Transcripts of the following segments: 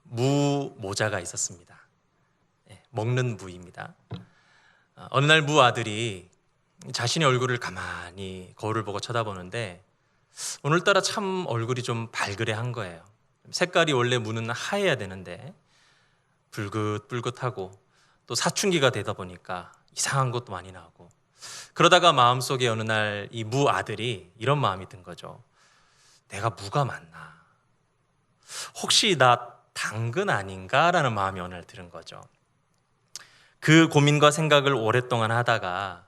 무 모자가 있었습니다. 먹는 무입니다. 어느 날 무 아들이 자신의 얼굴을 가만히 거울을 보고 쳐다보는데 오늘따라 참 얼굴이 좀 발그레한 거예요. 색깔이 원래 무는 하얘야 되는데 불긋불긋하고 또 사춘기가 되다 보니까 이상한 것도 많이 나오고, 그러다가 마음속에 어느 날 이 무 아들이 이런 마음이 든 거죠. 내가 무가 맞나? 혹시 나 당근 아닌가라는 마음이 어느 날 들은 거죠. 그 고민과 생각을 오랫동안 하다가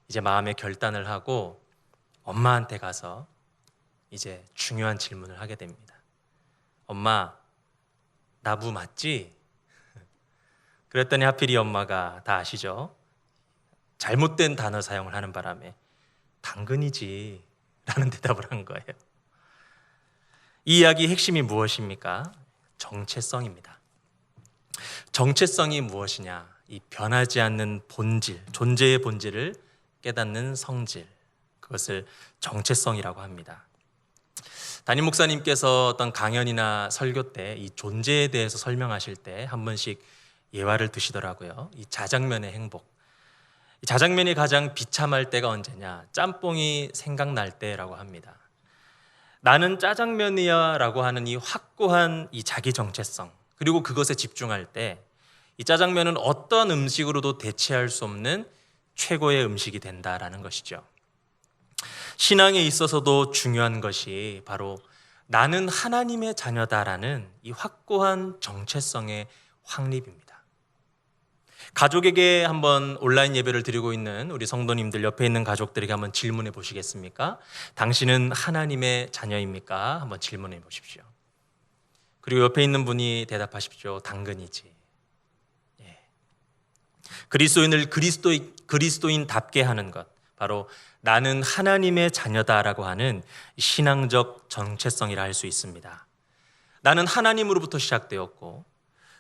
이제 마음의 결단을 하고 엄마한테 가서 이제 중요한 질문을 하게 됩니다. 엄마, 나 무 맞지? 그랬더니 하필 이 엄마가 다 아시죠? 잘못된 단어 사용을 하는 바람에 당근이지 라는 대답을 한 거예요. 이 이야기의 핵심이 무엇입니까? 정체성입니다. 정체성이 무엇이냐? 이 변하지 않는 본질, 존재의 본질을 깨닫는 성질, 그것을 정체성이라고 합니다. 담임 목사님께서 어떤 강연이나 설교 때 이 존재에 대해서 설명하실 때 한 번씩 예화를 드시더라고요. 이 자장면의 행복. 이 자장면이 가장 비참할 때가 언제냐? 짬뽕이 생각날 때라고 합니다. 나는 짜장면이야 라고 하는 이 확고한 이 자기 정체성, 그리고 그것에 집중할 때 이 짜장면은 어떤 음식으로도 대체할 수 없는 최고의 음식이 된다라는 것이죠. 신앙에 있어서도 중요한 것이 바로 나는 하나님의 자녀다라는 이 확고한 정체성의 확립입니다. 가족에게 한번 온라인 예배를 드리고 있는 우리 성도님들, 옆에 있는 가족들에게 한번 질문해 보시겠습니까? 당신은 하나님의 자녀입니까? 한번 질문해 보십시오. 그리고 옆에 있는 분이 대답하십시오. 당근이지. 그리스도인을 그리스도인답게 하는 것, 바로 나는 하나님의 자녀다라고 하는 신앙적 정체성이라 할 수 있습니다. 나는 하나님으로부터 시작되었고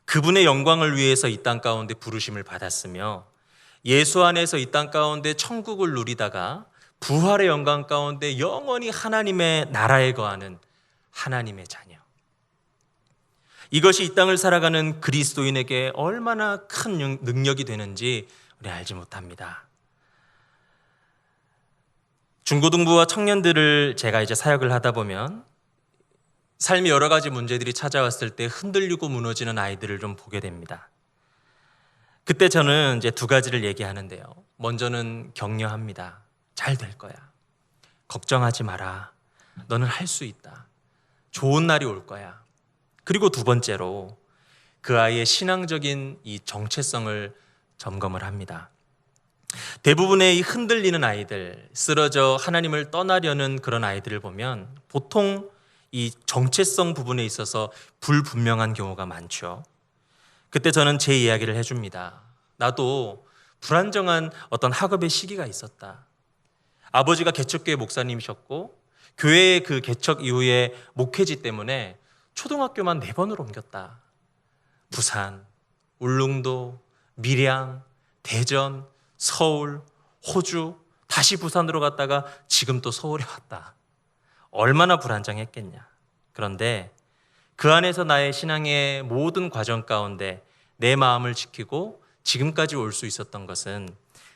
그분의 영광을 위해서 이 땅 가운데 부르심을 받았으며 예수 안에서 이 땅 가운데 천국을 누리다가 부활의 영광 가운데 영원히 하나님의 나라에 거하는 하나님의 자녀. 이것이 이 땅을 살아가는 그리스도인에게 얼마나 큰 능력이 되는지 우리 알지 못합니다. 중고등부와 청년들을 제가 이제 사역을 하다 보면 삶의 여러 가지 문제들이 찾아왔을 때 흔들리고 무너지는 아이들을 좀 보게 됩니다. 그때 저는 이제 두 가지를 얘기하는데요. 먼저는 격려합니다. 잘 될 거야. 걱정하지 마라. 너는 할 수 있다. 좋은 날이 올 거야. 그리고 두 번째로 그 아이의 신앙적인 이 정체성을 점검을 합니다. 대부분의 이 흔들리는 아이들, 쓰러져 하나님을 떠나려는 그런 아이들을 보면 보통 이 정체성 부분에 있어서 불분명한 경우가 많죠. 그때 저는 제 이야기를 해줍니다. 나도 불안정한 어떤 학업의 시기가 있었다. 아버지가 개척교회 목사님이셨고 교회의 그 개척 이후에 목회지 때문에 초등학교만 4번을 옮겼다. 부산, 울릉도, 밀양, 대전, 서울, 호주, 다시 부산으로 갔다가 지금 또 서울에 왔다. 얼마나 불안정했겠냐. 그런데 그 안에서 나의 신앙의 모든 과정 가운데 내 마음을 지키고 지금까지 올 수 있었던 것은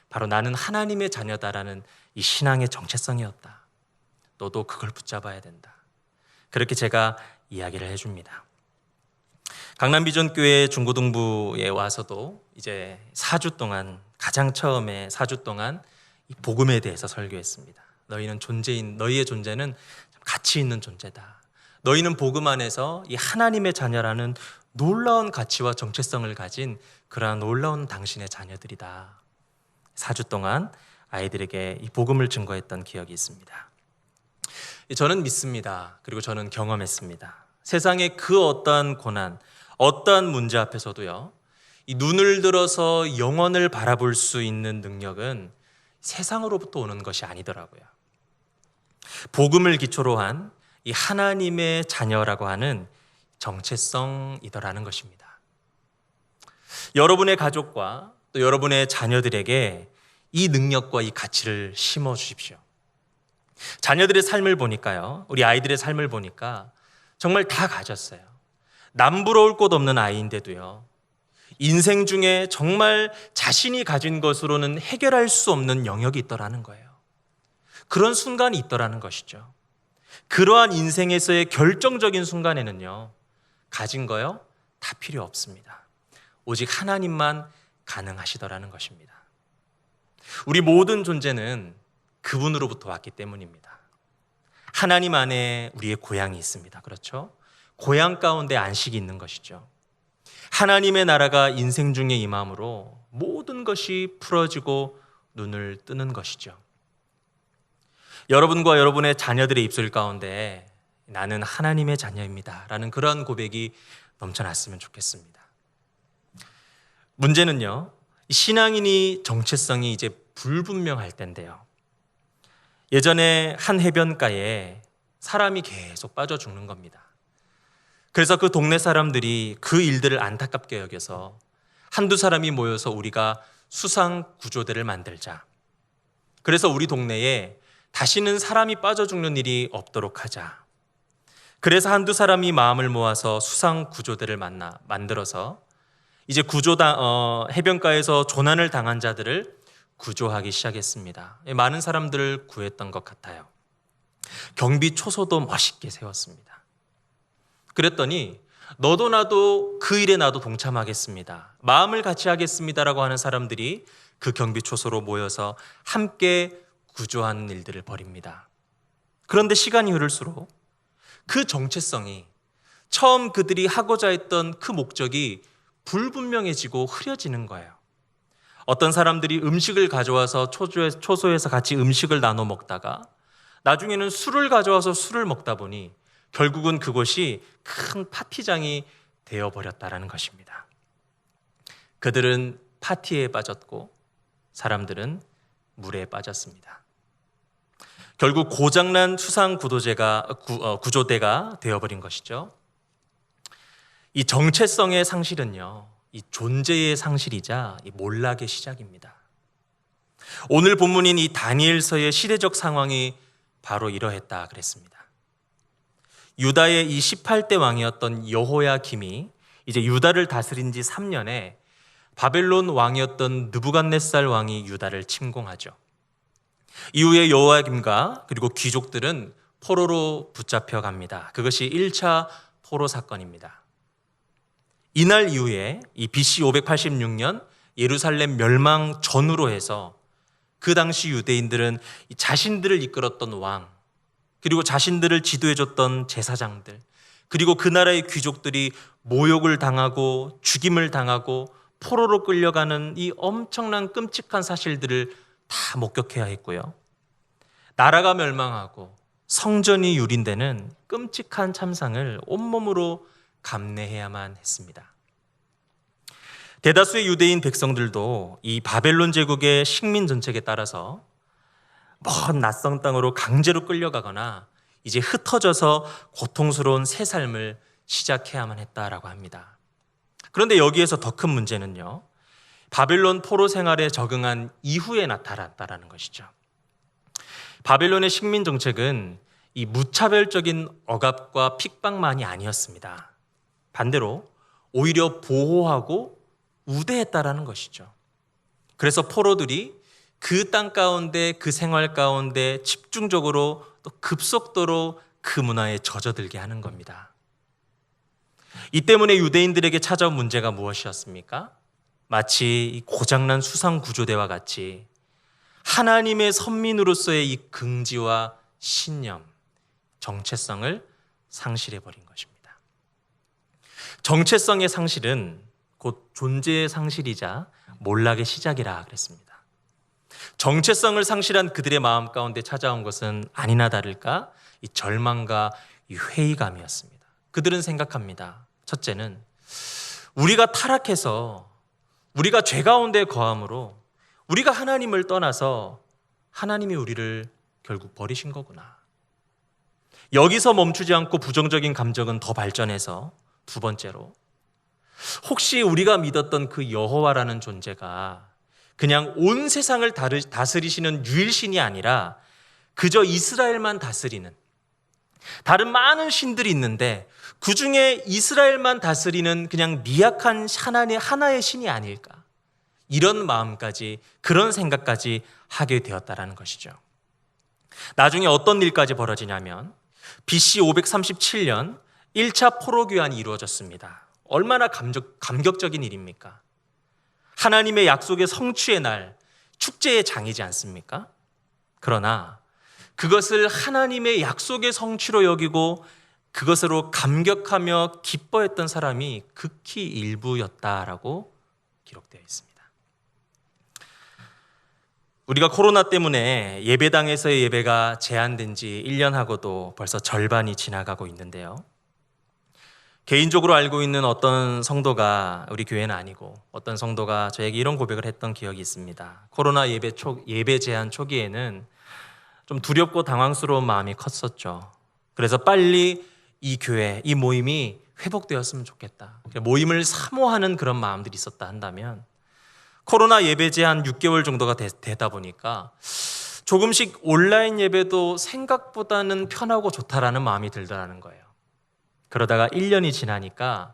바로 나는 하나님의 자녀다라는 이 신앙의 정체성이었다. 너도 그걸 붙잡아야 된다. 그렇게 제가 이야기를 해줍니다. 강남비전교회 중고등부에 와서도 이제 4주 동안, 가장 처음에 4주 동안 이 복음에 대해서 설교했습니다. 너희의 존재는 가치 있는 존재다. 너희는 복음 안에서 이 하나님의 자녀라는 놀라운 가치와 정체성을 가진 그러한 놀라운 당신의 자녀들이다. 4주 동안 아이들에게 이 복음을 증거했던 기억이 있습니다. 저는 믿습니다. 그리고 저는 경험했습니다. 세상의 그 어떠한 고난, 어떠한 문제 앞에서도요, 이 눈을 들어서 영원을 바라볼 수 있는 능력은 세상으로부터 오는 것이 아니더라고요. 복음을 기초로 한 이 하나님의 자녀라고 하는 정체성이더라는 것입니다. 여러분의 가족과 또 여러분의 자녀들에게 이 능력과 이 가치를 심어 주십시오. 자녀들의 삶을 보니까요, 우리 아이들의 삶을 보니까 정말 다 가졌어요. 남부러울 곳 없는 아이인데도요, 인생 중에 정말 자신이 가진 것으로는 해결할 수 없는 영역이 있더라는 거예요. 그런 순간이 있더라는 것이죠. 그러한 인생에서의 결정적인 순간에는요, 가진 거요 다 필요 없습니다. 오직 하나님만 가능하시더라는 것입니다. 우리 모든 존재는 그분으로부터 왔기 때문입니다. 하나님 안에 우리의 고향이 있습니다. 그렇죠? 고향 가운데 안식이 있는 것이죠. 하나님의 나라가 인생 중에 임함으로 모든 것이 풀어지고 눈을 뜨는 것이죠. 여러분과 여러분의 자녀들의 입술 가운데 나는 하나님의 자녀입니다 라는 그런 고백이 넘쳐났으면 좋겠습니다. 문제는요, 신앙인이 정체성이 이제 불분명할 때인데요, 예전에 한 해변가에 사람이 계속 빠져 죽는 겁니다. 그래서 그 동네 사람들이 그 일들을 안타깝게 여겨서 한두 사람이 모여서 우리가 수상 구조대를 만들자. 그래서 우리 동네에 다시는 사람이 빠져 죽는 일이 없도록 하자. 그래서 한두 사람이 마음을 모아서 수상 구조대를 만들어서 이제 해변가에서 조난을 당한 자들을 구조하기 시작했습니다. 많은 사람들을 구했던 것 같아요. 경비 초소도 멋있게 세웠습니다. 그랬더니 너도 나도 그 일에 나도 동참하겠습니다, 마음을 같이 하겠습니다라고 하는 사람들이 그 경비 초소로 모여서 함께 구조하는 일들을 벌입니다. 그런데 시간이 흐를수록 그 정체성이, 처음 그들이 하고자 했던 그 목적이 불분명해지고 흐려지는 거예요. 어떤 사람들이 음식을 가져와서 초소에서 같이 음식을 나눠 먹다가 나중에는 술을 가져와서 술을 먹다 보니 결국은 그곳이 큰 파티장이 되어버렸다라는 것입니다. 그들은 파티에 빠졌고 사람들은 물에 빠졌습니다. 결국 고장난 수상 구조대가 되어버린 것이죠. 이 정체성의 상실은요, 이 존재의 상실이자 이 몰락의 시작입니다. 오늘 본문인 이 다니엘서의 시대적 상황이 바로 이러했다 그랬습니다. 유다의 이 18대 왕이었던 여호야김이 이제 유다를 다스린 지 3년에 바벨론 왕이었던 느부갓네살 왕이 유다를 침공하죠. 이후에 여호야김과 그리고 귀족들은 포로로 붙잡혀 갑니다. 그것이 1차 포로 사건입니다. 이날 이후에 이 BC 586년 예루살렘 멸망 전후로 해서 그 당시 유대인들은 자신들을 이끌었던 왕, 그리고 자신들을 지도해줬던 제사장들, 그리고 그 나라의 귀족들이 모욕을 당하고 죽임을 당하고 포로로 끌려가는 이 엄청난 끔찍한 사실들을 다 목격해야 했고요. 나라가 멸망하고 성전이 유린되는 끔찍한 참상을 온몸으로 감내해야만 했습니다. 대다수의 유대인 백성들도 이 바벨론 제국의 식민 정책에 따라서 먼 낯선 땅으로 강제로 끌려가거나 이제 흩어져서 고통스러운 새 삶을 시작해야만 했다라고 합니다. 그런데 여기에서 더 큰 문제는요, 바벨론 포로 생활에 적응한 이후에 나타났다라는 것이죠. 바벨론의 식민 정책은 이 무차별적인 억압과 핍박만이 아니었습니다. 반대로 오히려 보호하고 우대했다라는 것이죠. 그래서 포로들이 그 땅 가운데, 그 생활 가운데 집중적으로 또 급속도로 그 문화에 젖어들게 하는 겁니다. 이 때문에 유대인들에게 찾아온 문제가 무엇이었습니까? 마치 이 고장난 수상 구조대와 같이 하나님의 선민으로서의 이 긍지와 신념, 정체성을 상실해버린 것입니다. 정체성의 상실은 곧 존재의 상실이자 몰락의 시작이라 그랬습니다. 정체성을 상실한 그들의 마음 가운데 찾아온 것은 아니나 다를까 이 절망과 이 회의감이었습니다. 그들은 생각합니다. 첫째는 우리가 타락해서, 우리가 죄 가운데 거함으로 우리가 하나님을 떠나서 하나님이 우리를 결국 버리신 거구나. 여기서 멈추지 않고 부정적인 감정은 더 발전해서 두 번째로, 혹시 우리가 믿었던 그 여호와라는 존재가 그냥 온 세상을 다스리시는 유일신이 아니라 그저 이스라엘만 다스리는, 다른 많은 신들이 있는데 그 중에 이스라엘만 다스리는 그냥 미약한 하나의 신이 아닐까. 이런 마음까지, 그런 생각까지 하게 되었다라는 것이죠. 나중에 어떤 일까지 벌어지냐면 BC 537년 1차 포로 교환이 이루어졌습니다. 얼마나 감격적인 일입니까? 하나님의 약속의 성취의 날, 축제의 장이지 않습니까? 그러나 그것을 하나님의 약속의 성취로 여기고 그것으로 감격하며 기뻐했던 사람이 극히 일부였다라고 기록되어 있습니다. 우리가 코로나 때문에 예배당에서의 예배가 제한된 지 1년하고도 벌써 절반이 지나가고 있는데요. 개인적으로 알고 있는 어떤 성도가, 우리 교회는 아니고 어떤 성도가 저에게 이런 고백을 했던 기억이 있습니다. 코로나 예배 제한 초기에는 좀 두렵고 당황스러운 마음이 컸었죠. 그래서 빨리 이 교회, 이 모임이 회복되었으면 좋겠다. 모임을 사모하는 그런 마음들이 있었다 한다면 코로나 예배 제한 6개월 정도가 되다 보니까 조금씩 온라인 예배도 생각보다는 편하고 좋다라는 마음이 들더라는 거예요. 그러다가 1년이 지나니까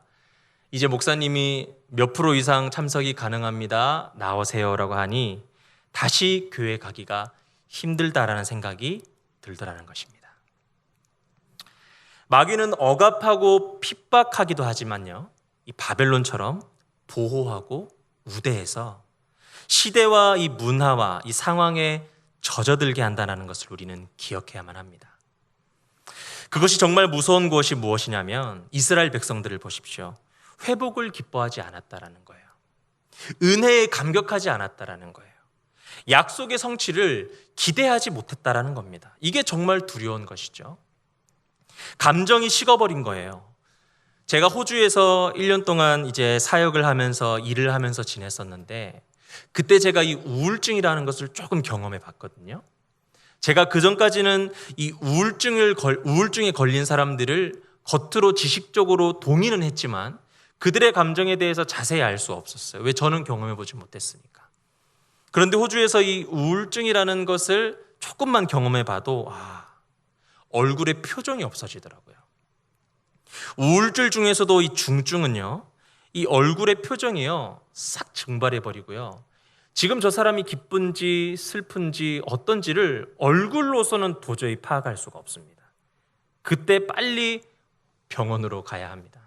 이제 목사님이 몇 프로 이상 참석이 가능합니다. 나오세요라고 하니 다시 교회 가기가 힘들다라는 생각이 들더라는 것입니다. 마귀는 억압하고 핍박하기도 하지만요, 이 바벨론처럼 보호하고 우대해서 시대와 이 문화와 이 상황에 젖어들게 한다는 것을 우리는 기억해야만 합니다. 그것이 정말 무서운 것이 무엇이냐면 이스라엘 백성들을 보십시오. 회복을 기뻐하지 않았다라는 거예요. 은혜에 감격하지 않았다라는 거예요. 약속의 성취를 기대하지 못했다라는 겁니다. 이게 정말 두려운 것이죠. 감정이 식어버린 거예요. 제가 호주에서 1년 동안 이제 사역을 하면서 일을 하면서 지냈었는데 그때 제가 이 우울증이라는 것을 조금 경험해 봤거든요. 제가 그전까지는 이 우울증에 걸린 사람들을 겉으로 지식적으로 동의는 했지만 그들의 감정에 대해서 자세히 알 수 없었어요. 왜? 저는 경험해 보지 못했으니까. 그런데 호주에서 이 우울증이라는 것을 조금만 경험해 봐도 얼굴에 표정이 없어지더라고요. 우울증 중에서도 이 중증은요, 이 얼굴의 표정이요 싹 증발해 버리고요. 지금 저 사람이 기쁜지 슬픈지 어떤지를 얼굴로서는 도저히 파악할 수가 없습니다. 그때 빨리 병원으로 가야 합니다.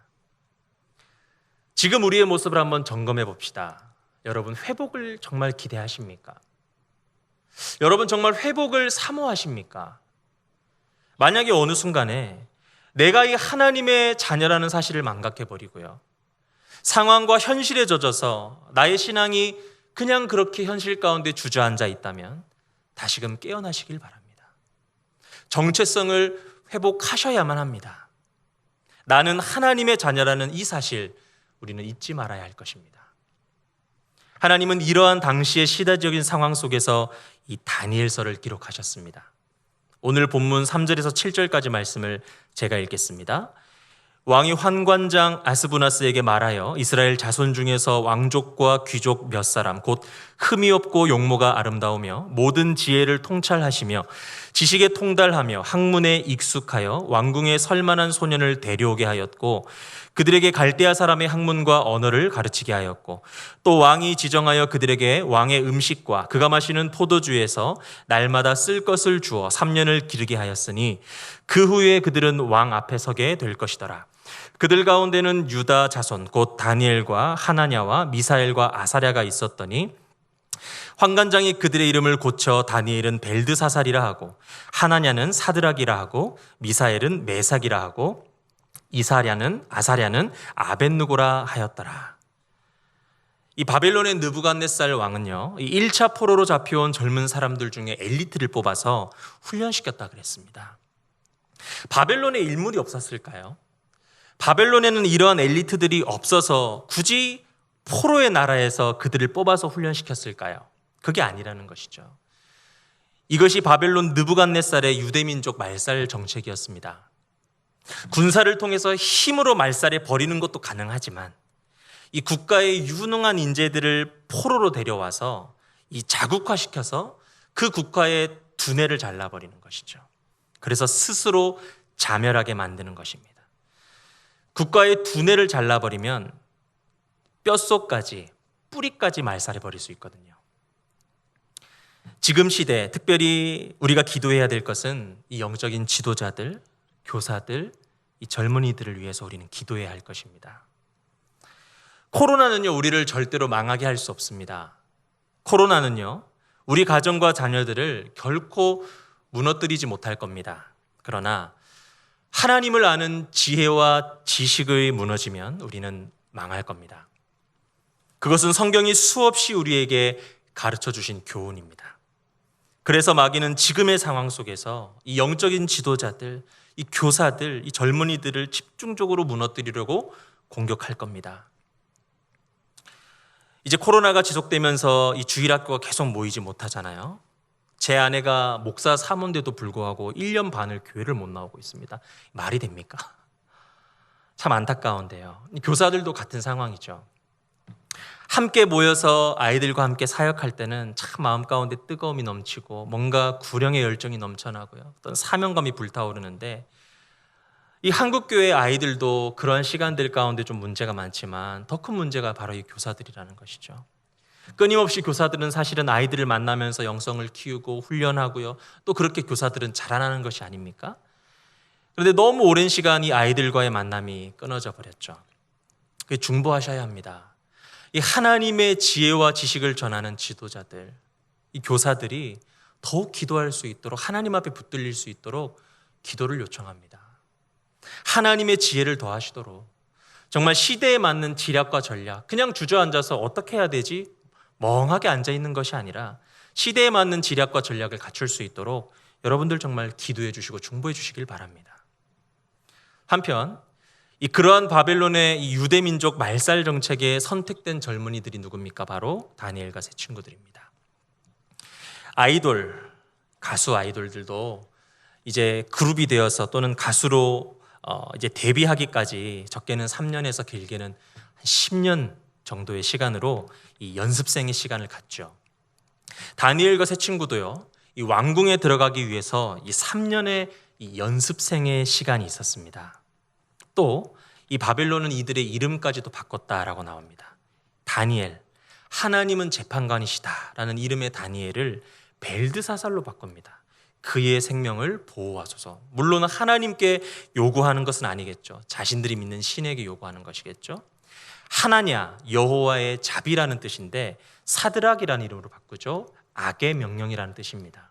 지금 우리의 모습을 한번 점검해 봅시다. 여러분, 회복을 정말 기대하십니까? 여러분, 정말 회복을 사모하십니까? 만약에 어느 순간에 내가 이 하나님의 자녀라는 사실을 망각해 버리고요, 상황과 현실에 젖어서 나의 신앙이 그냥 그렇게 현실 가운데 주저앉아 있다면 다시금 깨어나시길 바랍니다. 정체성을 회복하셔야만 합니다. 나는 하나님의 자녀라는 이 사실 우리는 잊지 말아야 할 것입니다. 하나님은 이러한 당시의 시대적인 상황 속에서 이 다니엘서를 기록하셨습니다. 오늘 본문 3절에서 7절까지 말씀을 제가 읽겠습니다. 왕이 환관장 아스부나스에게 말하여 이스라엘 자손 중에서 왕족과 귀족 몇 사람 곧 흠이 없고 용모가 아름다우며 모든 지혜를 통찰하시며 지식에 통달하며 학문에 익숙하여 왕궁에 설만한 소년을 데려오게 하였고 그들에게 갈대아 사람의 학문과 언어를 가르치게 하였고 또 왕이 지정하여 그들에게 왕의 음식과 그가 마시는 포도주에서 날마다 쓸 것을 주어 3년을 기르게 하였으니 그 후에 그들은 왕 앞에 서게 될 것이더라. 그들 가운데는 유다 자손 곧 다니엘과 하나냐와 미사엘과 아사랴가 있었더니 환관장이 그들의 이름을 고쳐 다니엘은 벨드사살이라 하고 하나냐는 사드락이라 하고 미사엘은 메삭이라 하고 아사랴는 아벳느고라 하였더라. 이 바벨론의 느부갓네살 왕은요, 이 1차 포로로 잡혀온 젊은 사람들 중에 엘리트를 뽑아서 훈련시켰다 그랬습니다. 바벨론에 인물이 없었을까요? 바벨론에는 이러한 엘리트들이 없어서 굳이 포로의 나라에서 그들을 뽑아서 훈련시켰을까요? 그게 아니라는 것이죠. 이것이 바벨론 느부갓네살의 유대민족 말살 정책이었습니다. 군사를 통해서 힘으로 말살해 버리는 것도 가능하지만 이 국가의 유능한 인재들을 포로로 데려와서 이 자국화시켜서 그 국가의 두뇌를 잘라버리는 것이죠. 그래서 스스로 자멸하게 만드는 것입니다. 국가의 두뇌를 잘라버리면 뼛속까지, 뿌리까지 말살해버릴 수 있거든요. 지금 시대, 특별히 우리가 기도해야 될 것은 이 영적인 지도자들, 교사들, 이 젊은이들을 위해서 우리는 기도해야 할 것입니다. 코로나는요, 우리를 절대로 망하게 할 수 없습니다. 코로나는요, 우리 가정과 자녀들을 결코 무너뜨리지 못할 겁니다. 그러나 하나님을 아는 지혜와 지식의 무너지면 우리는 망할 겁니다. 그것은 성경이 수없이 우리에게 가르쳐 주신 교훈입니다. 그래서 마귀는 지금의 상황 속에서 이 영적인 지도자들, 이 교사들, 이 젊은이들을 집중적으로 무너뜨리려고 공격할 겁니다. 이제 코로나가 지속되면서 이 주일학교가 계속 모이지 못하잖아요. 제 아내가 목사 사모인데도 불구하고 1년 반을 교회를 못 나오고 있습니다. 말이 됩니까? 참 안타까운데요. 교사들도 같은 상황이죠. 함께 모여서 아이들과 함께 사역할 때는 참 마음 가운데 뜨거움이 넘치고 뭔가 구령의 열정이 넘쳐나고요. 어떤 사명감이 불타오르는데 이 한국교회 아이들도 그러한 시간들 가운데 좀 문제가 많지만 더 큰 문제가 바로 이 교사들이라는 것이죠. 끊임없이 교사들은 사실은 아이들을 만나면서 영성을 키우고 훈련하고요. 또 그렇게 교사들은 자라나는 것이 아닙니까? 그런데 너무 오랜 시간 이 아이들과의 만남이 끊어져 버렸죠. 그게 중보하셔야 합니다. 이 하나님의 지혜와 지식을 전하는 지도자들, 이 교사들이 더욱 기도할 수 있도록 하나님 앞에 붙들릴 수 있도록 기도를 요청합니다. 하나님의 지혜를 더하시도록 정말 시대에 맞는 지략과 전략, 그냥 주저앉아서 어떻게 해야 되지? 멍하게 앉아있는 것이 아니라 시대에 맞는 지략과 전략을 갖출 수 있도록 여러분들 정말 기도해 주시고 중보해 주시길 바랍니다. 한편 그러한 바벨론의 이 유대민족 말살 정책에 선택된 젊은이들이 누굽니까? 바로 다니엘과 세 친구들입니다. 아이돌, 가수 아이돌들도 이제 그룹이 되어서 또는 가수로 이제 데뷔하기까지 적게는 3년에서 길게는 한 10년 정도의 시간으로 이 연습생의 시간을 갖죠. 다니엘과 세 친구도요, 이 왕궁에 들어가기 위해서 이 3년의 이 연습생의 시간이 있었습니다. 또 이 바벨론은 이들의 이름까지도 바꿨다라고 나옵니다. 다니엘, 하나님은 재판관이시다라는 이름의 다니엘을 벨드사살로 바꿉니다. 그의 생명을 보호하소서. 물론 하나님께 요구하는 것은 아니겠죠. 자신들이 믿는 신에게 요구하는 것이겠죠. 하나냐, 여호와의 자비라는 뜻인데 사드락이라는 이름으로 바꾸죠. 악의 명령이라는 뜻입니다.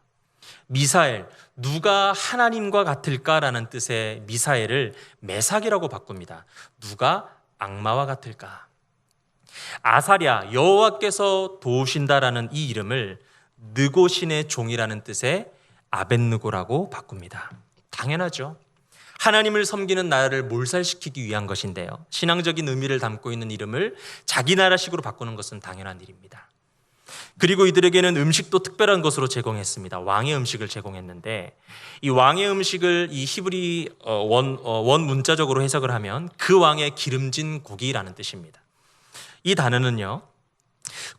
미사엘, 누가 하나님과 같을까라는 뜻의 미사엘을 메삭이라고 바꿉니다. 누가 악마와 같을까? 아사랴, 여호와께서 도우신다라는 이 이름을 느고신의 종이라는 뜻의 아벳느고라고 바꿉니다. 당연하죠. 하나님을 섬기는 나라를 몰살시키기 위한 것인데요. 신앙적인 의미를 담고 있는 이름을 자기 나라식으로 바꾸는 것은 당연한 일입니다. 그리고 이들에게는 음식도 특별한 것으로 제공했습니다. 왕의 음식을 제공했는데 이 왕의 음식을 이 히브리 원 문자적으로 해석을 하면 그 왕의 기름진 고기라는 뜻입니다. 이 단어는요,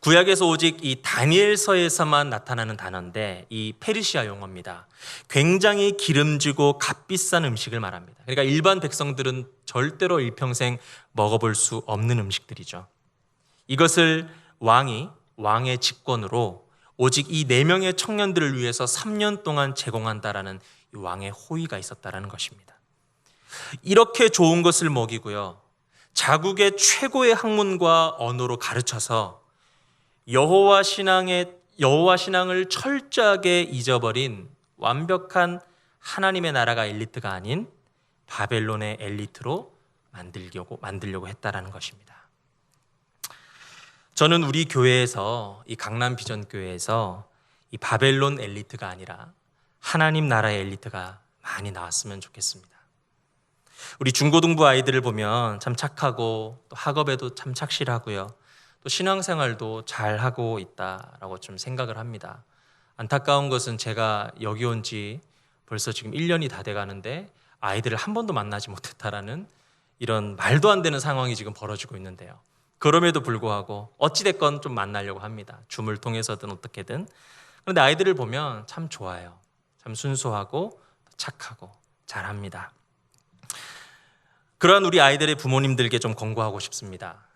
구약에서 오직 이 다니엘서에서만 나타나는 단어인데 이 페르시아 용어입니다. 굉장히 기름지고 값비싼 음식을 말합니다. 그러니까 일반 백성들은 절대로 일평생 먹어볼 수 없는 음식들이죠. 이것을 왕의 직권으로 오직 이 4명의 청년들을 위해서 3년 동안 제공한다라는 이 왕의 호의가 있었다라는 것입니다. 이렇게 좋은 것을 먹이고요, 자국의 최고의 학문과 언어로 가르쳐서 여호와 신앙을 철저하게 잊어버린 완벽한 하나님의 나라가 엘리트가 아닌 바벨론의 엘리트로 만들려고 했다라는 것입니다. 저는 우리 교회에서, 이 강남 비전 교회에서 이 바벨론 엘리트가 아니라 하나님 나라의 엘리트가 많이 나왔으면 좋겠습니다. 우리 중고등부 아이들을 보면 참 착하고 또 학업에도 참 착실하고요, 또 신앙생활도 잘하고 있다라고 좀 생각을 합니다. 안타까운 것은 제가 여기 온 지 벌써 지금 1년이 다 돼가는데 아이들을 한 번도 만나지 못했다라는 이런 말도 안 되는 상황이 지금 벌어지고 있는데요. 그럼에도 불구하고 어찌됐건 좀 만나려고 합니다. 줌을 통해서든 어떻게든. 그런데 아이들을 보면 참 좋아요. 참 순수하고 착하고 잘합니다. 그러한 우리 아이들의 부모님들께 좀 권고하고 싶습니다.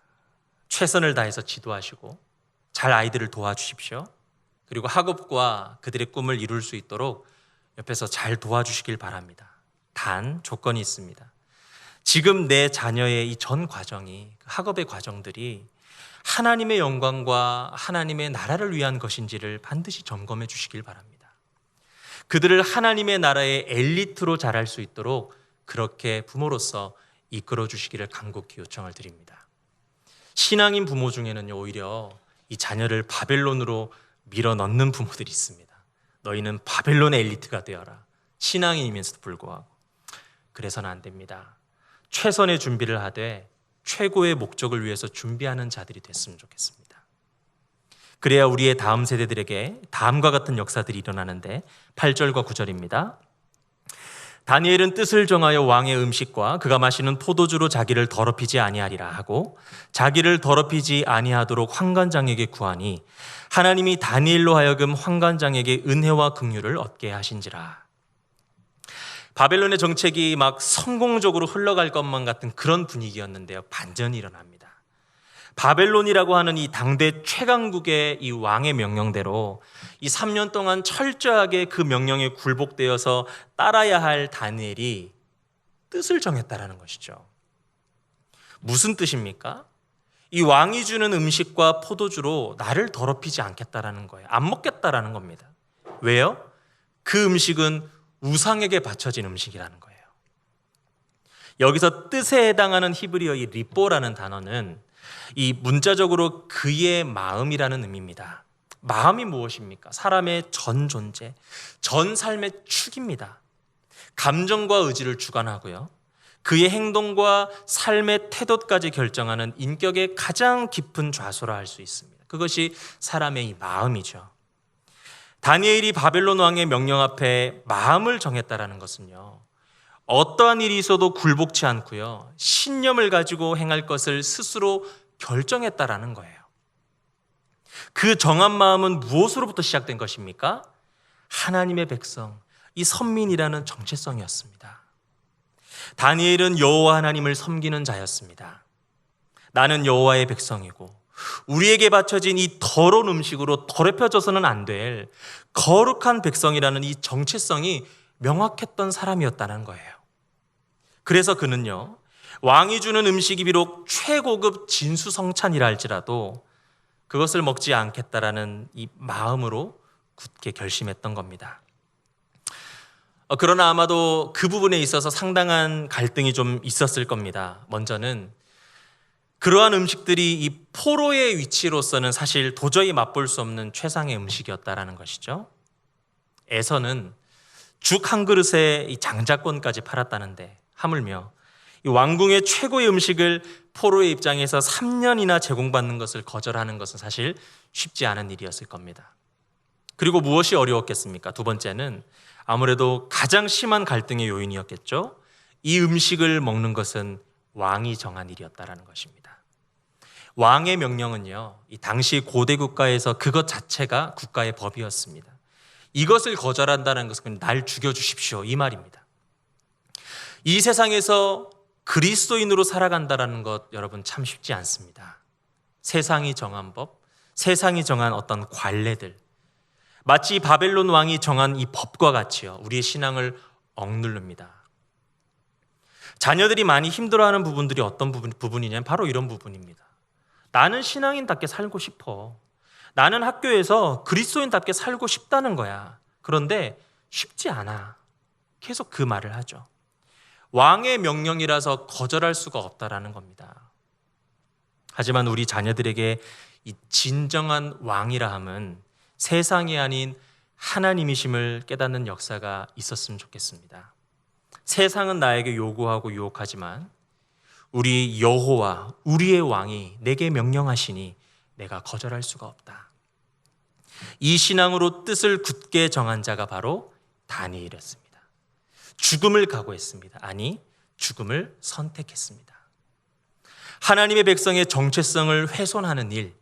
최선을 다해서 지도하시고 잘 아이들을 도와주십시오. 그리고 학업과 그들의 꿈을 이룰 수 있도록 옆에서 잘 도와주시길 바랍니다. 단 조건이 있습니다. 지금 내 자녀의 이 전 과정이, 학업의 과정들이 하나님의 영광과 하나님의 나라를 위한 것인지를 반드시 점검해 주시길 바랍니다. 그들을 하나님의 나라의 엘리트로 자랄 수 있도록 그렇게 부모로서 이끌어 주시기를 간곡히 요청을 드립니다. 신앙인 부모 중에는요, 오히려 이 자녀를 바벨론으로 밀어 넣는 부모들이 있습니다. 너희는 바벨론의 엘리트가 되어라. 신앙인이면서도 불구하고. 그래서는 안 됩니다. 최선의 준비를 하되 최고의 목적을 위해서 준비하는 자들이 됐으면 좋겠습니다. 그래야 우리의 다음 세대들에게 다음과 같은 역사들이 일어나는데 8절과 9절입니다. 다니엘은 뜻을 정하여 왕의 음식과 그가 마시는 포도주로 자기를 더럽히지 아니하리라 하고 자기를 더럽히지 아니하도록 환관장에게 구하니 하나님이 다니엘로 하여금 환관장에게 은혜와 긍휼을 얻게 하신지라. 바벨론의 정책이 막 성공적으로 흘러갈 것만 같은 그런 분위기였는데요, 반전이 일어납니다. 바벨론이라고 하는 이 당대 최강국의 이 왕의 명령대로 이 3년 동안 철저하게 그 명령에 굴복되어서 따라야 할 다니엘이 뜻을 정했다라는 것이죠. 무슨 뜻입니까? 이 왕이 주는 음식과 포도주로 나를 더럽히지 않겠다라는 거예요. 안 먹겠다라는 겁니다. 왜요? 그 음식은 우상에게 바쳐진 음식이라는 거예요. 여기서 뜻에 해당하는 히브리어 이 리뽀라는 단어는 이 문자적으로 그의 마음이라는 의미입니다. 마음이 무엇입니까? 사람의 전 존재, 전 삶의 축입니다. 감정과 의지를 주관하고요. 그의 행동과 삶의 태도까지 결정하는 인격의 가장 깊은 좌소라 할 수 있습니다. 그것이 사람의 이 마음이죠. 다니엘이 바벨론 왕의 명령 앞에 마음을 정했다라는 것은요, 어떠한 일이 있어도 굴복치 않고요, 신념을 가지고 행할 것을 스스로 결정했다라는 거예요. 그 정한 마음은 무엇으로부터 시작된 것입니까? 하나님의 백성, 이 선민이라는 정체성이었습니다. 다니엘은 여호와 하나님을 섬기는 자였습니다. 나는 여호와의 백성이고 우리에게 바쳐진 이 더러운 음식으로 더럽혀져서는 안 될 거룩한 백성이라는 이 정체성이 명확했던 사람이었다는 거예요. 그래서 그는요, 왕이 주는 음식이 비록 최고급 진수성찬이라 할지라도 그것을 먹지 않겠다라는 이 마음으로 굳게 결심했던 겁니다. 그러나 아마도 그 부분에 있어서 상당한 갈등이 좀 있었을 겁니다. 먼저는 그러한 음식들이 이 포로의 위치로서는 사실 도저히 맛볼 수 없는 최상의 음식이었다라는 것이죠. 에서는 죽 한 그릇에 이 장자권까지 팔았다는데 하물며 이 왕궁의 최고의 음식을 포로의 입장에서 3년이나 제공받는 것을 거절하는 것은 사실 쉽지 않은 일이었을 겁니다. 그리고 무엇이 어려웠겠습니까? 두 번째는 아무래도 가장 심한 갈등의 요인이었겠죠. 이 음식을 먹는 것은 왕이 정한 일이었다라는 것입니다. 왕의 명령은요, 이 당시 고대 국가에서 그것 자체가 국가의 법이었습니다. 이것을 거절한다는 것은 날 죽여주십시오, 이 말입니다. 이 세상에서 그리스도인으로 살아간다는 것, 여러분 참 쉽지 않습니다. 세상이 정한 법, 세상이 정한 어떤 관례들, 마치 바벨론 왕이 정한 이 법과 같이요, 우리의 신앙을 억누릅니다. 자녀들이 많이 힘들어하는 부분들이 어떤 부분이냐면 바로 이런 부분입니다. 나는 신앙인답게 살고 싶어. 나는 학교에서 그리스도인답게 살고 싶다는 거야. 그런데 쉽지 않아. 계속 그 말을 하죠. 왕의 명령이라서 거절할 수가 없다라는 겁니다. 하지만 우리 자녀들에게 이 진정한 왕이라 함은 세상이 아닌 하나님이심을 깨닫는 역사가 있었으면 좋겠습니다. 세상은 나에게 요구하고 유혹하지만 우리 여호와, 우리의 왕이 내게 명령하시니 내가 거절할 수가 없다. 이 신앙으로 뜻을 굳게 정한 자가 바로 다니엘이었습니다. 죽음을 각오했습니다. 아니, 죽음을 선택했습니다. 하나님의 백성의 정체성을 훼손하는 일,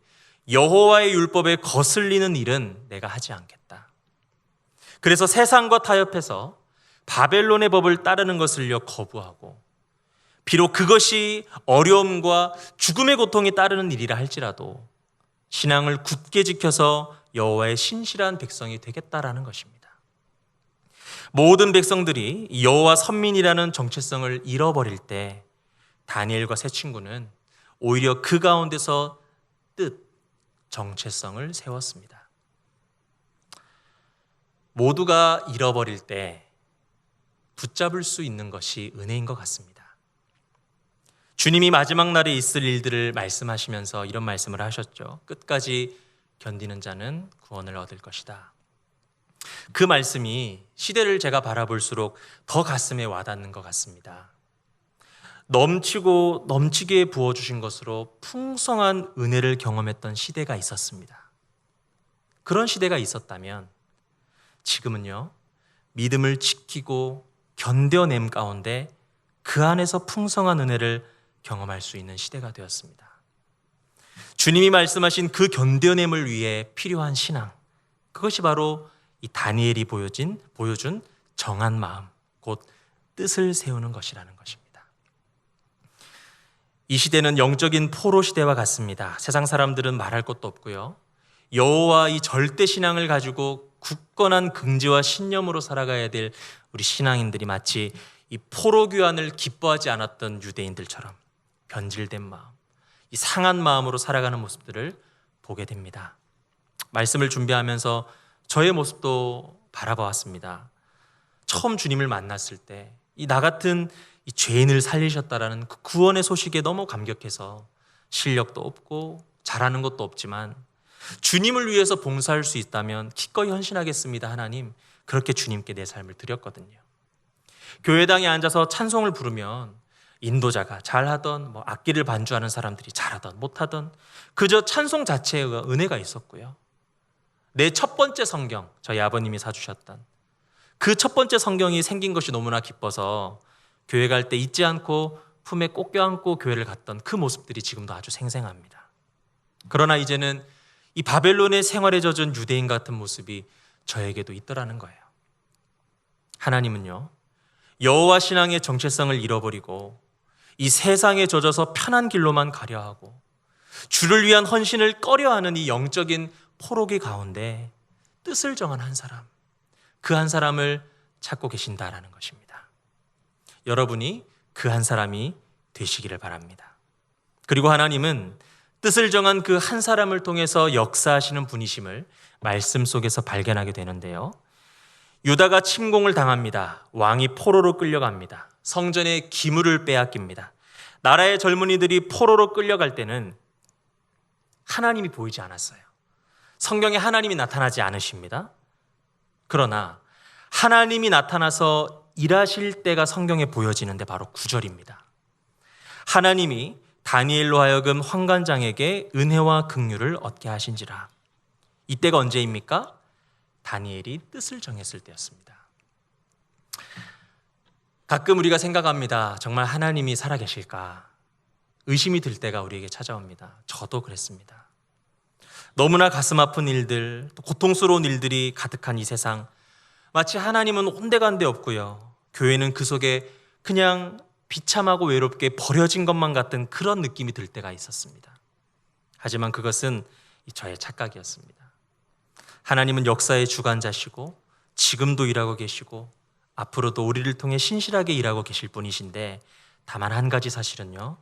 여호와의 율법에 거슬리는 일은 내가 하지 않겠다. 그래서 세상과 타협해서 바벨론의 법을 따르는 것을요 거부하고 비록 그것이 어려움과 죽음의 고통이 따르는 일이라 할지라도 신앙을 굳게 지켜서 여호와의 신실한 백성이 되겠다라는 것입니다. 모든 백성들이 여호와 선민이라는 정체성을 잃어버릴 때 다니엘과 세 친구는 오히려 그 가운데서 정체성을 세웠습니다. 모두가 잃어버릴 때 붙잡을 수 있는 것이 은혜인 것 같습니다. 주님이 마지막 날에 있을 일들을 말씀하시면서 이런 말씀을 하셨죠. 끝까지 견디는 자는 구원을 얻을 것이다. 그 말씀이 시대를 제가 바라볼수록 더 가슴에 와닿는 것 같습니다. 넘치고 넘치게 부어주신 것으로 풍성한 은혜를 경험했던 시대가 있었습니다. 그런 시대가 있었다면 지금은요, 믿음을 지키고 견뎌냄 가운데 그 안에서 풍성한 은혜를 경험할 수 있는 시대가 되었습니다. 주님이 말씀하신 그 견뎌냄을 위해 필요한 신앙, 그것이 바로 이 다니엘이 보여준 정한 마음, 곧 뜻을 세우는 것이라는 것입니다. 이 시대는 영적인 포로 시대와 같습니다. 세상 사람들은 말할 것도 없고요. 여호와 이 절대 신앙을 가지고 굳건한 긍지와 신념으로 살아가야 될 우리 신앙인들이 마치 이 포로 귀환을 기뻐하지 않았던 유대인들처럼 변질된 마음, 이 상한 마음으로 살아가는 모습들을 보게 됩니다. 말씀을 준비하면서 저의 모습도 바라보았습니다. 처음 주님을 만났을 때 이 나 같은 이 죄인을 살리셨다라는 그 구원의 소식에 너무 감격해서 실력도 없고 잘하는 것도 없지만 주님을 위해서 봉사할 수 있다면 기꺼이 헌신하겠습니다, 하나님. 그렇게 주님께 내 삶을 드렸거든요. 교회당에 앉아서 찬송을 부르면 인도자가 잘하던 악기를 반주하는 사람들이 잘하던 못하던 그저 찬송 자체에 은혜가 있었고요. 내 첫 번째 성경, 저희 아버님이 사주셨던 그 첫 번째 성경이 생긴 것이 너무나 기뻐서 교회 갈 때 잊지 않고 품에 꼭 껴안고 교회를 갔던 그 모습들이 지금도 아주 생생합니다. 그러나 이제는 이 바벨론의 생활에 젖은 유대인 같은 모습이 저에게도 있더라는 거예요. 하나님은요, 여호와 신앙의 정체성을 잃어버리고 이 세상에 젖어서 편한 길로만 가려하고 주를 위한 헌신을 꺼려하는 이 영적인 포로기 가운데 뜻을 정한 한 사람, 그 한 사람을 찾고 계신다라는 것입니다. 여러분이 그 한 사람이 되시기를 바랍니다. 그리고 하나님은 뜻을 정한 그 한 사람을 통해서 역사하시는 분이심을 말씀 속에서 발견하게 되는데요. 유다가 침공을 당합니다. 왕이 포로로 끌려갑니다. 성전의 기물을 빼앗깁니다. 나라의 젊은이들이 포로로 끌려갈 때는 하나님이 보이지 않았어요. 성경에 하나님이 나타나지 않으십니다. 그러나 하나님이 나타나서 일하실 때가 성경에 보여지는데 바로 9절입니다. 하나님이 다니엘로 하여금 환관장에게 은혜와 긍휼을 얻게 하신지라. 이때가 언제입니까? 다니엘이 뜻을 정했을 때였습니다. 가끔 우리가 생각합니다. 정말 하나님이 살아계실까? 의심이 들 때가 우리에게 찾아옵니다. 저도 그랬습니다. 너무나 가슴 아픈 일들, 또 고통스러운 일들이 가득한 이 세상, 마치 하나님은 온데간데 없고요. 교회는 그 속에 그냥 비참하고 외롭게 버려진 것만 같은 그런 느낌이 들 때가 있었습니다. 하지만 그것은 저의 착각이었습니다. 하나님은 역사의 주관자시고 지금도 일하고 계시고 앞으로도 우리를 통해 신실하게 일하고 계실 분이신데, 다만 한 가지 사실은요,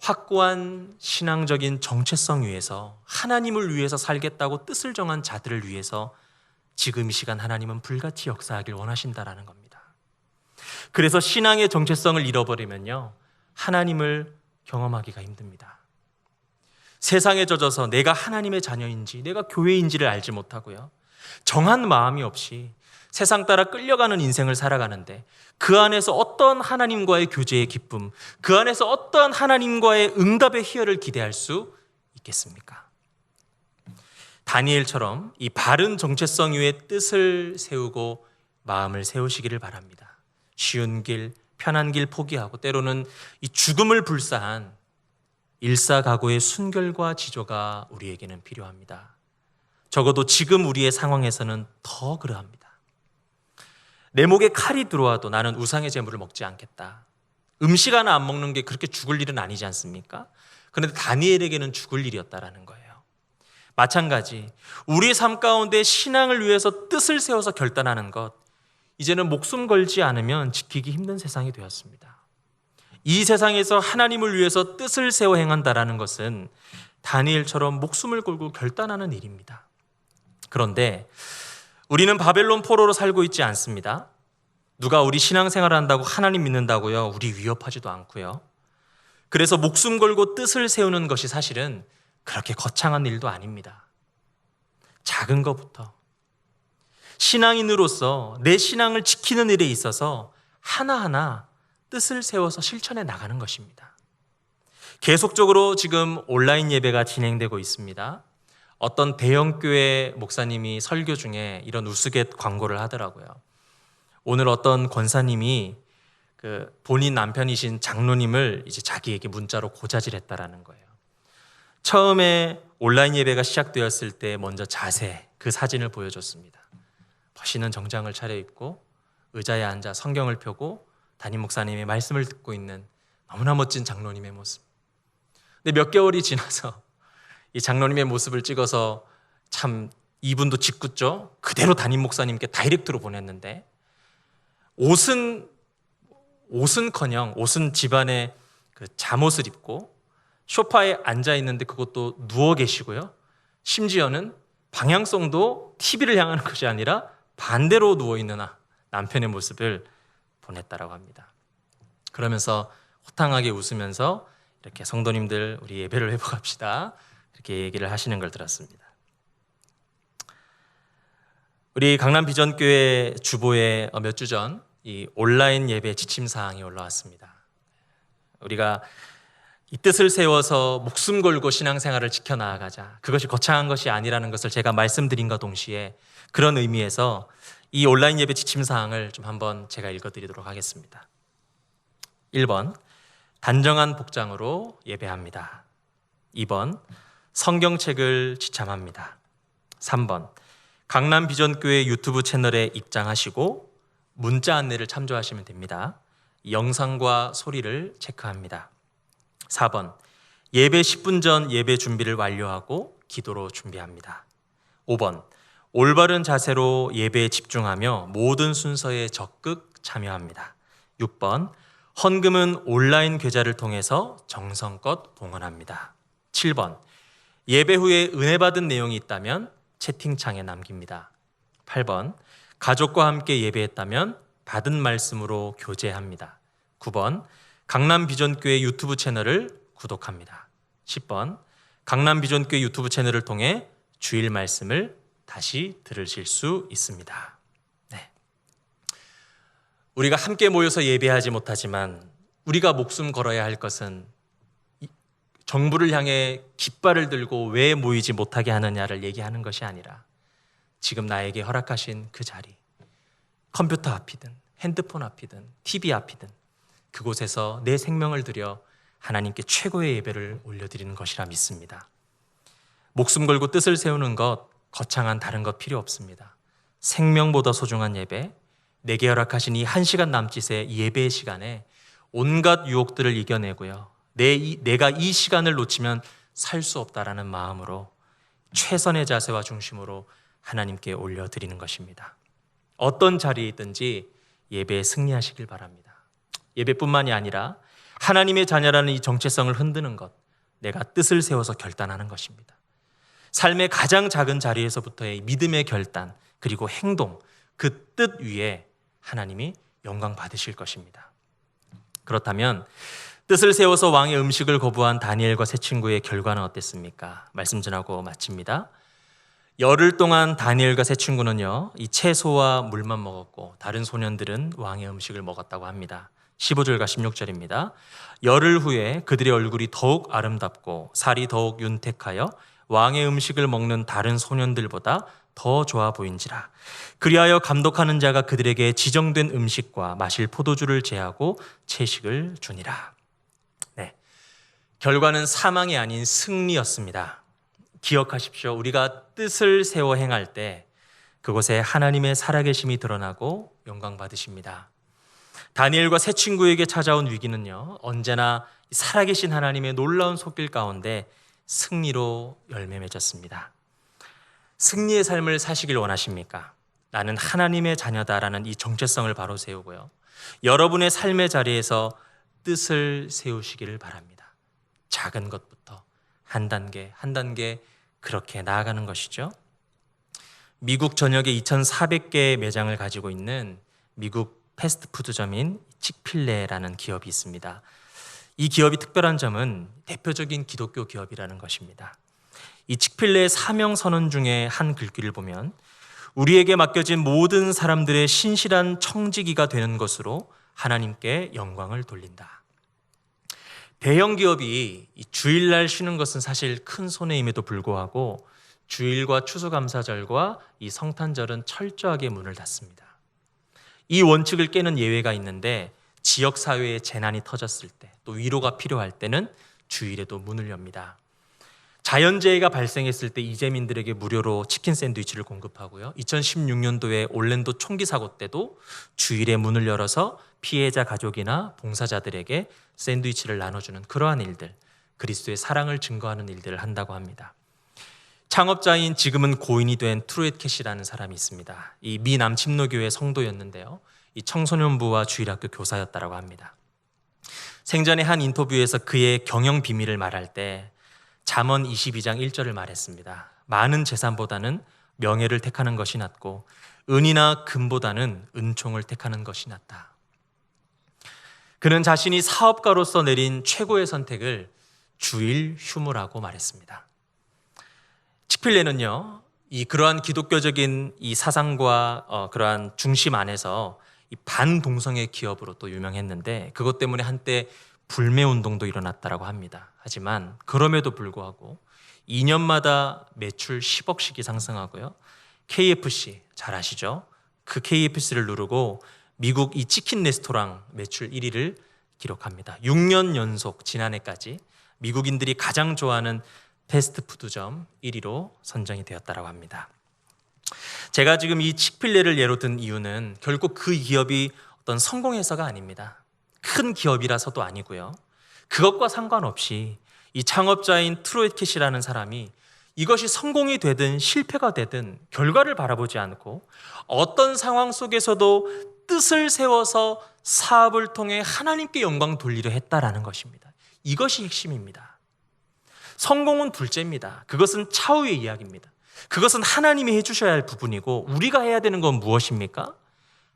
확고한 신앙적인 정체성 위에서 하나님을 위해서 살겠다고 뜻을 정한 자들을 위해서 지금 이 시간 하나님은 불같이 역사하길 원하신다라는 겁니다. 그래서 신앙의 정체성을 잃어버리면요, 하나님을 경험하기가 힘듭니다. 세상에 젖어서 내가 하나님의 자녀인지 내가 교회인지를 알지 못하고요, 정한 마음이 없이 세상 따라 끌려가는 인생을 살아가는데 그 안에서 어떤 하나님과의 교제의 기쁨, 그 안에서 어떤 하나님과의 응답의 희열을 기대할 수 있겠습니까? 다니엘처럼 이 바른 정체성 위에 뜻을 세우고 마음을 세우시기를 바랍니다. 쉬운 길, 편한 길 포기하고 때로는 이 죽음을 불사한 일사각오의 순결과 지조가 우리에게는 필요합니다. 적어도 지금 우리의 상황에서는 더 그러합니다. 내 목에 칼이 들어와도 나는 우상의 제물을 먹지 않겠다. 음식 하나 안 먹는 게 그렇게 죽을 일은 아니지 않습니까? 그런데 다니엘에게는 죽을 일이었다라는 거예요. 마찬가지 우리의 삶 가운데 신앙을 위해서 뜻을 세워서 결단하는 것, 이제는 목숨 걸지 않으면 지키기 힘든 세상이 되었습니다. 이 세상에서 하나님을 위해서 뜻을 세워 행한다라는 것은 다니엘처럼 목숨을 걸고 결단하는 일입니다. 그런데 우리는 바벨론 포로로 살고 있지 않습니다. 누가 우리 신앙생활을 한다고 하나님 믿는다고요? 우리 위협하지도 않고요. 그래서 목숨 걸고 뜻을 세우는 것이 사실은 그렇게 거창한 일도 아닙니다. 작은 것부터 신앙인으로서 내 신앙을 지키는 일에 있어서 하나하나 뜻을 세워서 실천해 나가는 것입니다. 계속적으로 지금 온라인 예배가 진행되고 있습니다. 어떤 대형교회 목사님이 설교 중에 이런 우스갯 광고를 하더라고요. 오늘 어떤 권사님이 본인 남편이신 장로님을 이제 자기에게 문자로 고자질했다라는 거예요. 처음에 온라인 예배가 시작되었을 때 먼저 자세, 그 사진을 보여줬습니다. 멋있는 정장을 차려입고 의자에 앉아 성경을 펴고 담임 목사님의 말씀을 듣고 있는 너무나 멋진 장로님의 모습. 근데 몇 개월이 지나서 이 장로님의 모습을 찍어서 참 이분도 짓궂죠. 그대로 담임 목사님께 다이렉트로 보냈는데 옷은커녕 옷은 집안에 그 잠옷을 입고 소파에 앉아 있는데 그것도 누워 계시고요. 심지어는 방향성도 TV를 향하는 것이 아니라 반대로 누워 있는 남편의 모습을 보냈다라고 합니다. 그러면서 호탕하게 웃으면서 이렇게 성도님들 우리 예배를 회복합시다, 이렇게 얘기를 하시는 걸 들었습니다. 우리 강남 비전교회 주보에 몇 주 전 이 온라인 예배 지침 사항이 올라왔습니다. 우리가 이 뜻을 세워서 목숨 걸고 신앙생활을 지켜나가자, 그것이 거창한 것이 아니라는 것을 제가 말씀드린과 동시에 그런 의미에서 이 온라인 예배 지침 사항을 좀 한번 제가 읽어드리도록 하겠습니다. 1번, 단정한 복장으로 예배합니다. 2번, 성경책을 지참합니다. 3번, 강남 비전교회 유튜브 채널에 입장하시고 문자 안내를 참조하시면 됩니다. 영상과 소리를 체크합니다. 4번, 예배 10분 전 예배 준비를 완료하고 기도로 준비합니다. 5번, 올바른 자세로 예배에 집중하며 모든 순서에 적극 참여합니다. 6번, 헌금은 온라인 계좌를 통해서 정성껏 봉헌합니다. 7번, 예배 후에 은혜 받은 내용이 있다면 채팅창에 남깁니다. 8번, 가족과 함께 예배했다면 받은 말씀으로 교제합니다. 9번, 강남 비전교회 유튜브 채널을 구독합니다. 10번, 강남 비전교회 유튜브 채널을 통해 주일 말씀을 다시 들으실 수 있습니다. 네. 우리가 함께 모여서 예배하지 못하지만 우리가 목숨 걸어야 할 것은 정부를 향해 깃발을 들고 왜 모이지 못하게 하느냐를 얘기하는 것이 아니라 지금 나에게 허락하신 그 자리, 컴퓨터 앞이든 핸드폰 앞이든 TV 앞이든 그곳에서 내 생명을 들여 하나님께 최고의 예배를 올려드리는 것이라 믿습니다. 목숨 걸고 뜻을 세우는 것, 거창한 다른 것 필요 없습니다. 생명보다 소중한 예배, 내게 허락하신 이 1시간 남짓의 예배의 시간에 온갖 유혹들을 이겨내고요, 내가 이 시간을 놓치면 살 수 없다라는 마음으로 최선의 자세와 중심으로 하나님께 올려드리는 것입니다. 어떤 자리에 있든지 예배에 승리하시길 바랍니다. 예배뿐만이 아니라 하나님의 자녀라는 이 정체성을 흔드는 것, 내가 뜻을 세워서 결단하는 것입니다. 삶의 가장 작은 자리에서부터의 믿음의 결단, 그리고 행동, 그 뜻 위에 하나님이 영광 받으실 것입니다. 그렇다면 뜻을 세워서 왕의 음식을 거부한 다니엘과 세 친구의 결과는 어땠습니까? 말씀 전하고 마칩니다. 열흘 동안 다니엘과 세 친구는요, 이 채소와 물만 먹었고 다른 소년들은 왕의 음식을 먹었다고 합니다. 15절과 16절입니다. 열흘 후에 그들의 얼굴이 더욱 아름답고 살이 더욱 윤택하여 왕의 음식을 먹는 다른 소년들보다 더 좋아 보인지라. 그리하여 감독하는 자가 그들에게 지정된 음식과 마실 포도주를 제하고 채식을 주니라. 네, 결과는 사망이 아닌 승리였습니다. 기억하십시오. 우리가 뜻을 세워 행할 때 그곳에 하나님의 살아계심이 드러나고 영광 받으십니다. 다니엘과 세 친구에게 찾아온 위기는요, 언제나 살아계신 하나님의 놀라운 손길 가운데 승리로 열매 맺었습니다. 승리의 삶을 사시길 원하십니까? 나는 하나님의 자녀다라는 이 정체성을 바로 세우고요, 여러분의 삶의 자리에서 뜻을 세우시기를 바랍니다. 작은 것부터 한 단계 한 단계 그렇게 나아가는 것이죠. 미국 전역에 2,400개의 매장을 가지고 있는 미국 패스트푸드점인 칙필레라는 기업이 있습니다. 이 기업이 특별한 점은 대표적인 기독교 기업이라는 것입니다. 이 칙필레의 사명 선언 중에 한 글귀를 보면 우리에게 맡겨진 모든 사람들의 신실한 청지기가 되는 것으로 하나님께 영광을 돌린다. 대형 기업이 이 주일날 쉬는 것은 사실 큰 손해임에도 불구하고 주일과 추수감사절과 이 성탄절은 철저하게 문을 닫습니다. 이 원칙을 깨는 예외가 있는데 지역사회에 재난이 터졌을 때, 또 위로가 필요할 때는 주일에도 문을 엽니다. 자연재해가 발생했을 때 이재민들에게 무료로 치킨 샌드위치를 공급하고요, 2016년도에 올랜도 총기 사고 때도 주일에 문을 열어서 피해자 가족이나 봉사자들에게 샌드위치를 나눠주는 그러한 일들, 그리스도의 사랑을 증거하는 일들을 한다고 합니다. 창업자인 지금은 고인이 된 트루엣 캐시라는 사람이 있습니다. 이 미 남침노교회 성도였는데요, 이 청소년부와 주일학교 교사였다고 합니다. 생전에 한 인터뷰에서 그의 경영 비밀을 말할 때 잠언 22장 1절을 말했습니다. 많은 재산보다는 명예를 택하는 것이 낫고 은이나 금보다는 은총을 택하는 것이 낫다. 그는 자신이 사업가로서 내린 최고의 선택을 주일 휴무라고 말했습니다. 칙필레는요, 그러한 기독교적인 이 사상과 그러한 중심 안에서 이 반동성애 기업으로 또 유명했는데 그것 때문에 한때 불매 운동도 일어났다고 합니다. 하지만 그럼에도 불구하고 2년마다 매출 10억씩이 상승하고요, KFC 잘 아시죠? 그 KFC를 누르고 미국 이 치킨 레스토랑 매출 1위를 기록합니다. 6년 연속 지난해까지 미국인들이 가장 좋아하는 패스트푸드점 1위로 선정이 되었다고 합니다. 제가 지금 이 칙필레를 예로 든 이유는 결국 그 기업이 어떤 성공해서가 아닙니다. 큰 기업이라서도 아니고요, 그것과 상관없이 이 창업자인 트루엣 캐시라는 사람이 이것이 성공이 되든 실패가 되든 결과를 바라보지 않고 어떤 상황 속에서도 뜻을 세워서 사업을 통해 하나님께 영광 돌리려 했다라는 것입니다. 이것이 핵심입니다. 성공은 둘째입니다. 그것은 차후의 이야기입니다. 그것은 하나님이 해주셔야 할 부분이고 우리가 해야 되는 건 무엇입니까?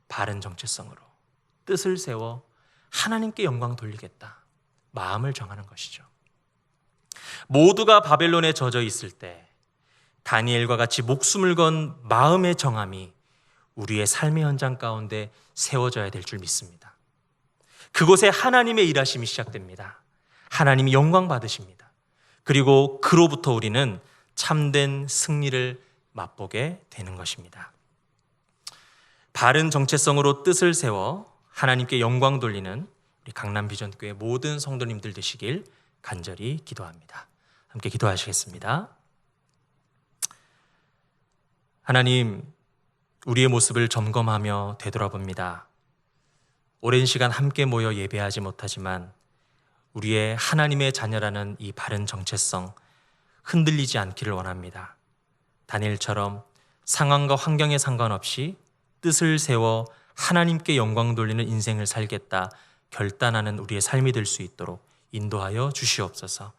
바른 정체성으로 뜻을 세워 하나님께 영광 돌리겠다, 마음을 정하는 것이죠. 모두가 바벨론에 젖어 있을 때 다니엘과 같이 목숨을 건 마음의 정함이 우리의 삶의 현장 가운데 세워져야 될 줄 믿습니다. 그곳에 하나님의 일하심이 시작됩니다. 하나님이 영광 받으십니다. 그리고 그로부터 우리는 참된 승리를 맛보게 되는 것입니다. 바른 정체성으로 뜻을 세워 하나님께 영광 돌리는 우리 강남비전교회 모든 성도님들 되시길 간절히 기도합니다. 함께 기도하시겠습니다. 하나님, 우리의 모습을 점검하며 되돌아봅니다. 오랜 시간 함께 모여 예배하지 못하지만 우리의 하나님의 자녀라는 이 바른 정체성 흔들리지 않기를 원합니다. 다니엘처럼 상황과 환경에 상관없이 뜻을 세워 하나님께 영광 돌리는 인생을 살겠다 결단하는 우리의 삶이 될 수 있도록 인도하여 주시옵소서.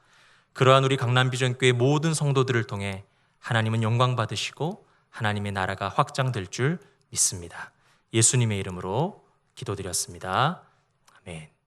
그러한 우리 강남비전교회 모든 성도들을 통해 하나님은 영광 받으시고 하나님의 나라가 확장될 줄 믿습니다. 예수님의 이름으로 기도드렸습니다. 아멘.